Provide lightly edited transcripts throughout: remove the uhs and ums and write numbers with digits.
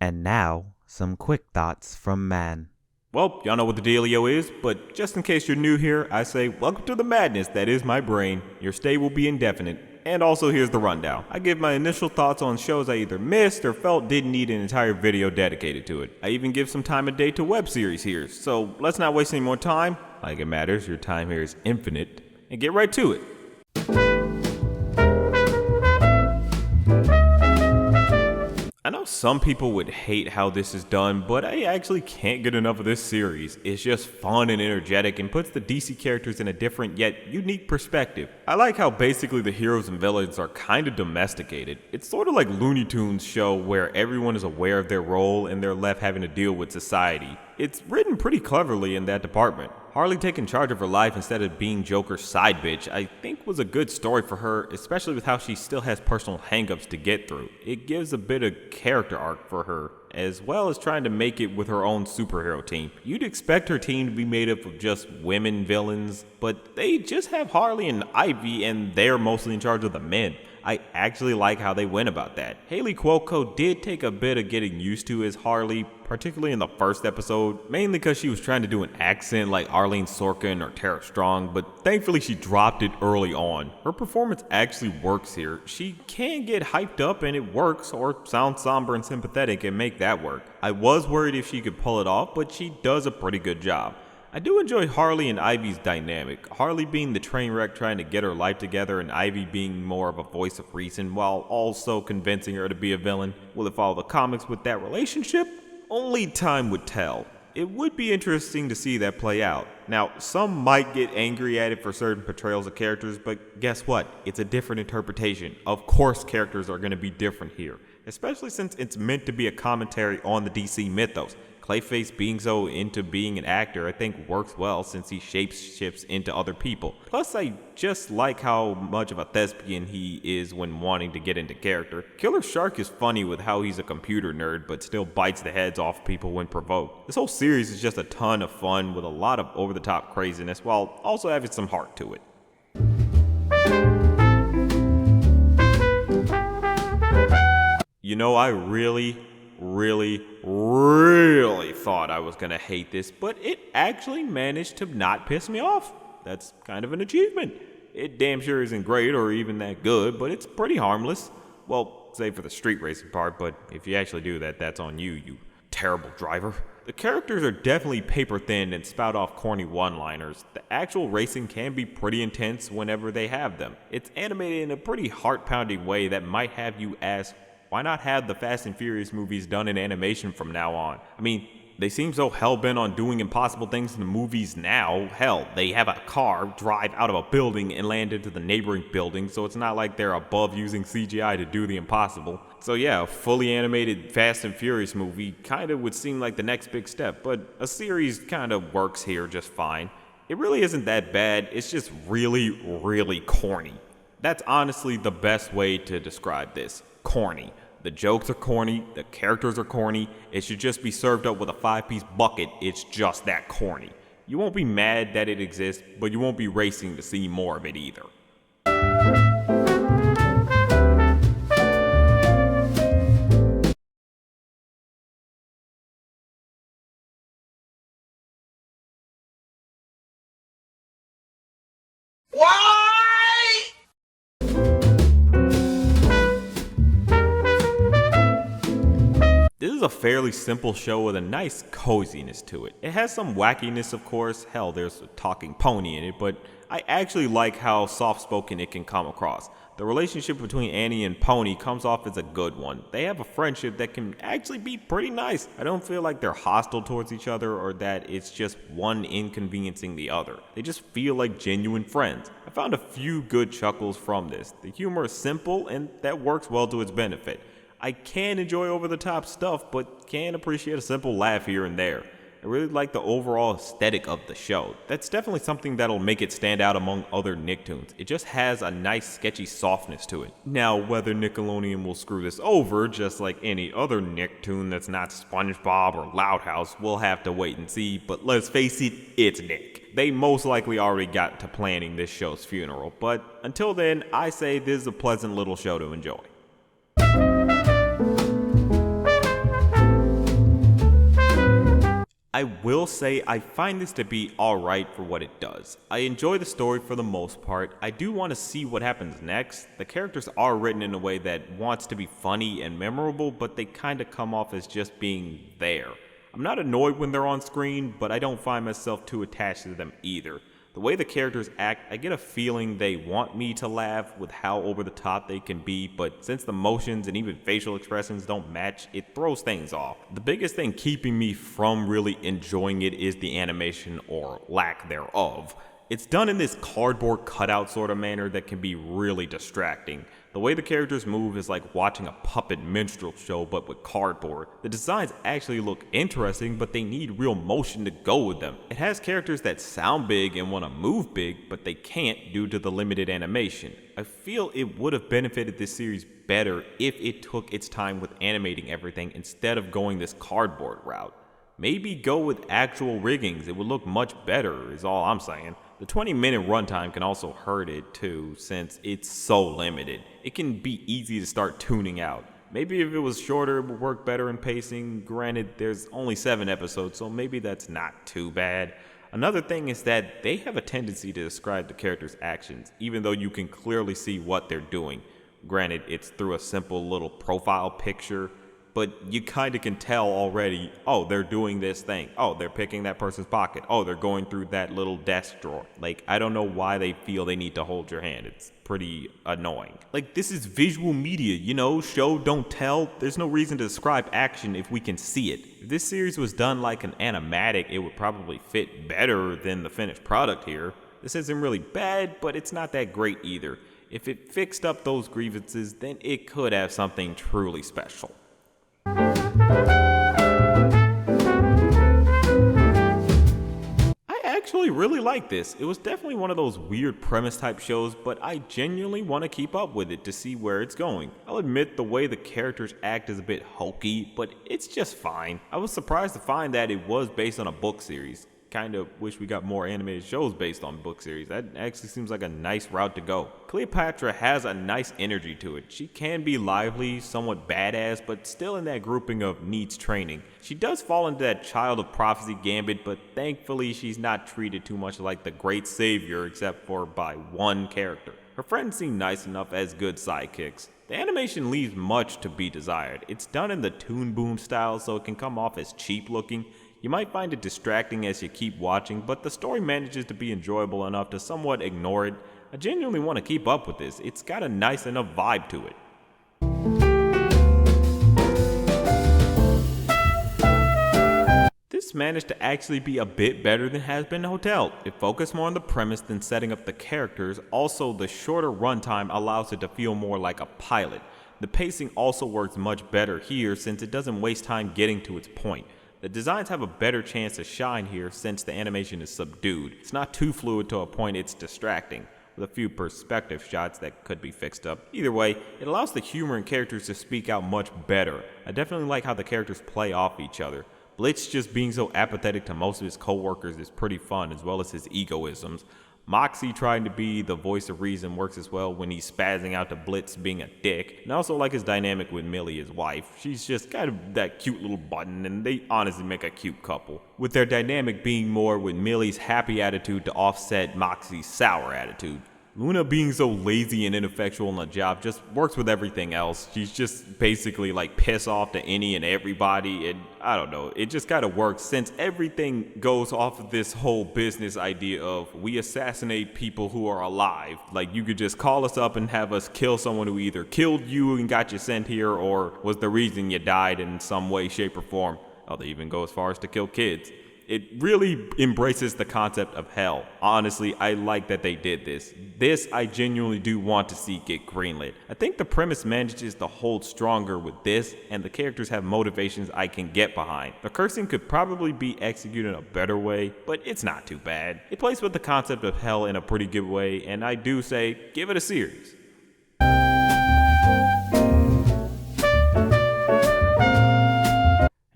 And now, some quick thoughts from Mann. Well, y'all know what the dealio is, but just in case you're new here, I say welcome to the madness that is my brain. Your stay will be indefinite. And also here's the rundown. I give my initial thoughts on shows I either missed or felt didn't need an entire video dedicated to it. I even give some time of day to web series here, so let's not waste any more time. Like it matters, your time here is infinite. And get right to it. I know some people would hate how this is done, but I actually can't get enough of this series. It's just fun and energetic and puts the DC characters in a different yet unique perspective. I like how basically the heroes and villains are kind of domesticated. It's sort of like Looney Tunes show where everyone is aware of their role and they're left having to deal with society. It's written pretty cleverly in that department. Harley taking charge of her life instead of being Joker's side bitch, I think was a good story for her, especially with how she still has personal hangups to get through. It gives a bit of character arc for her, as well as trying to make it with her own superhero team. You'd expect her team to be made up of just women villains, but they just have Harley and Ivy and they're mostly in charge of the men. I actually like how they went about that. Haley Cuoco did take a bit of getting used to as Harley, particularly in the first episode, mainly because she was trying to do an accent like Arlene Sorkin or Tara Strong, but thankfully she dropped it early on. Her performance actually works here. She can get hyped up and it works, or sound somber and sympathetic and make that work. I was worried if she could pull it off, but she does a pretty good job. I do enjoy Harley and Ivy's dynamic, Harley being the train wreck trying to get her life together and Ivy being more of a voice of reason while also convincing her to be a villain. Will it follow the comics with that relationship? Only time would tell. It would be interesting to see that play out. Now, some might get angry at it for certain portrayals of characters, but guess what? It's a different interpretation. Of course characters are going to be different here, especially since it's meant to be a commentary on the DC mythos. Clayface being so into being an actor I think works well since he shapeshifts into other people. Plus I just like how much of a thespian he is when wanting to get into character. Killer Shark is funny with how he's a computer nerd but still bites the heads off people when provoked. This whole series is just a ton of fun with a lot of over-the-top craziness while also having some heart to it. You know, I really thought I was gonna hate this, but it actually managed to not piss me off. That's kind of an achievement. It damn sure isn't great or even that good, but it's pretty harmless. Well, save for the street racing part, but if you actually do that, that's on you, you terrible driver. The characters are definitely paper thin and spout off corny one-liners. The actual racing can be pretty intense whenever they have them. It's animated in a pretty heart-pounding way that might have you ask, why not have the Fast and Furious movies done in animation from now on? I mean, they seem so hell-bent on doing impossible things in the movies now. Hell, they have a car drive out of a building and land into the neighboring building, so it's not like they're above using CGI to do the impossible. So yeah, a fully animated Fast and Furious movie kinda would seem like the next big step, but a series kinda works here just fine. It really isn't that bad, it's just really corny. That's honestly the best way to describe this. Corny. The jokes are corny, the characters are corny, it should just be served up with a 5-piece bucket, it's just that corny. You won't be mad that it exists, but you won't be racing to see more of it either. This is a fairly simple show with a nice coziness to it. It has some wackiness, of course. Hell, there's a talking pony in it, but I actually like how soft-spoken it can come across. The relationship between Annie and Pony comes off as a good one. They have a friendship that can actually be pretty nice. I don't feel like they're hostile towards each other or that it's just one inconveniencing the other. They just feel like genuine friends. I found a few good chuckles from this. The humor is simple and that works well to its benefit. I can enjoy over-the-top stuff, but can appreciate a simple laugh here and there. I really like the overall aesthetic of the show. That's definitely something that'll make it stand out among other Nicktoons. It just has a nice sketchy softness to it. Now, whether Nickelodeon will screw this over, just like any other Nicktoon that's not SpongeBob or Loud House, we'll have to wait and see, but let's face it, it's Nick. They most likely already got to planning this show's funeral, but until then, I say this is a pleasant little show to enjoy. I will say I find this to be alright for what it does. I enjoy the story for the most part. I do want to see what happens next. The characters are written in a way that wants to be funny and memorable, but they kinda come off as just being there. I'm not annoyed when they're on screen, but I don't find myself too attached to them either. The way the characters act, I get a feeling they want me to laugh with how over the top they can be, but since the motions and even facial expressions don't match, it throws things off. The biggest thing keeping me from really enjoying it is the animation or lack thereof. It's done in this cardboard cutout sort of manner that can be really distracting. The way the characters move is like watching a puppet minstrel show but with cardboard. The designs actually look interesting, but they need real motion to go with them. It has characters that sound big and want to move big, but they can't due to the limited animation. I feel it would have benefited this series better if it took its time with animating everything instead of going this cardboard route. Maybe go with actual riggings, it would look much better is all I'm saying. The 20-minute runtime can also hurt it too, since it's so limited. It can be easy to start tuning out. Maybe if it was shorter, it would work better in pacing. Granted, there's only 7 episodes, so maybe that's not too bad. Another thing is that they have a tendency to describe the characters' actions, even though you can clearly see what they're doing. Granted, it's through a simple little profile picture, but you kind of can tell already, oh, they're doing this thing. Oh, they're picking that person's pocket. Oh, they're going through that little desk drawer. Like, I don't know why they feel they need to hold your hand. It's pretty annoying. Like, this is visual media, you know, show, don't tell. There's no reason to describe action if we can see it. If this series was done like an animatic, it would probably fit better than the finished product here. This isn't really bad, but it's not that great either. If it fixed up those grievances, then it could have something truly special. I actually really like this. It was definitely one of those weird premise type shows, but I genuinely want to keep up with it to see where it's going. I'll admit the way the characters act is a bit hokey, but it's just fine. I was surprised to find that it was based on a book series. Kind of wish we got more animated shows based on book series. That actually seems like a nice route to go. Cleopatra has a nice energy to it. She can be lively, somewhat badass, but still in that grouping of needs training. She does fall into that child of prophecy gambit, but thankfully she's not treated too much like the great savior except for by one character. Her friends seem nice enough as good sidekicks. The animation leaves much to be desired. It's done in the Toon Boom style, so it can come off as cheap looking. You might find it distracting as you keep watching, but the story manages to be enjoyable enough to somewhat ignore it. I genuinely want to keep up with this. It's got a nice enough vibe to it. This managed to actually be a bit better than Has-Been Hotel. It focused more on the premise than setting up the characters. Also, the shorter runtime allows it to feel more like a pilot. The pacing also works much better here since it doesn't waste time getting to its point. The designs have a better chance to shine here since the animation is subdued. It's not too fluid to a point it's distracting, with a few perspective shots that could be fixed up. Either way, it allows the humor and characters to speak out much better. I definitely like how the characters play off each other. Blitz just being so apathetic to most of his co-workers is pretty fun, as well as his egoisms. Moxie trying to be the voice of reason works as well when he's spazzing out to Blitz being a dick. And I also like his dynamic with Millie, his wife. She's just kind of that cute little button, and they honestly make a cute couple. With their dynamic being more with Millie's happy attitude to offset Moxie's sour attitude. Luna being so lazy and ineffectual in the job just works with everything else. She's just basically like piss off to any and everybody, and I don't know, it just kind of works since everything goes off of this whole business idea of we assassinate people who are alive. Like you could just call us up and have us kill someone who either killed you and got you sent here or was the reason you died in some way, shape, or form. Oh, they even go as far as to kill kids. It really embraces the concept of hell. Honestly, I like that they did this. This I genuinely do want to see get greenlit. I think the premise manages to hold stronger with this, and the characters have motivations I can get behind. The cursing could probably be executed in a better way, but it's not too bad. It plays with the concept of hell in a pretty good way, and I do say, give it a series.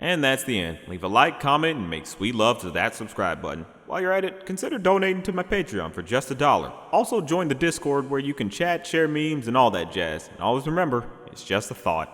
And that's the end. Leave a like, comment, and make sweet love to that subscribe button. While you're at it, consider donating to my Patreon for just $1. Also join the Discord where you can chat, share memes, and all that jazz. And always remember, it's just a thought.